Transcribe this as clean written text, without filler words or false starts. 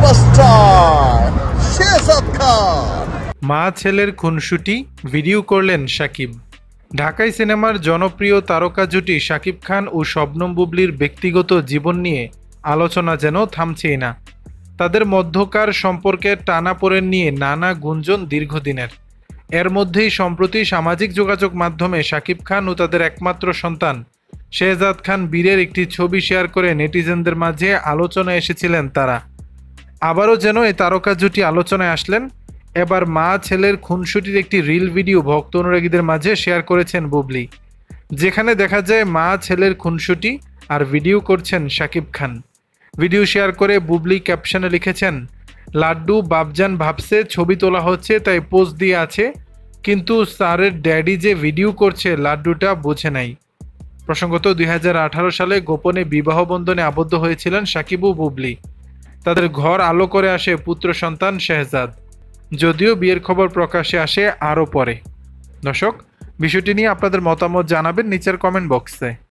Superstar Shehzad খান। মা ছেলের খুনসুটি ভিডিও করলেন শাকিব। ঢাকাই সিনেমার জনপ্রিয় তারকা জুটি শাকিব খান ও শবনম বুবলির ব্যক্তিগত জীবন নিয়ে আলোচনা যেন থামছেই না। তাদের মধ্যকার সম্পর্কের টানাপোড়েন নিয়ে নানা গুঞ্জন দীর্ঘদিনের। এর মধ্যেই সম্প্রতি সামাজিক যোগাযোগ মাধ্যমে শাকিব খান ও তাদের একমাত্র সন্তান শেহজাদ খান বীরের একটি ছবি শেয়ার করে নেটিজেনদের মাঝে আলোচনায় এসেছিলেন তারা। আবারও যেন এই তারকা জুটি আলোচনায় আসলেন। এবার মা ছেলের খুনসুটির একটি রিল ভিডিও ভক্ত অনুরাগীদের মাঝে শেয়ার করেছেন বুবলি, যেখানে দেখা যায় মা ছেলের খুনসুটি আর ভিডিও করছেন শাকিব খান। ভিডিও শেয়ার করে বুবলি ক্যাপশনে লিখেছেন, লাড্ডু বাপজান ভাবছে ছবি তোলা হচ্ছে তাই পোজ দিয়ে আছে, কিন্তু স্যারের ড্যাডি যে ভিডিও করছে লাড্ডুটা বোঝে নাই। প্রসঙ্গত 2018 সালে গোপনে বিবাহ বন্ধনে আবদ্ধ হয়েছিলেন শাকিব ও বুবলি। তাদের ঘর আলো করে আসে পুত্র সন্তান শেহজাদ, যদিও বিয়ের খবর প্রকাশ্যে আসে আরও পরে। দর্শক, বিষয়টি নিয়ে আপনাদের মতামত জানাবেন নিচের কমেন্ট বক্সে।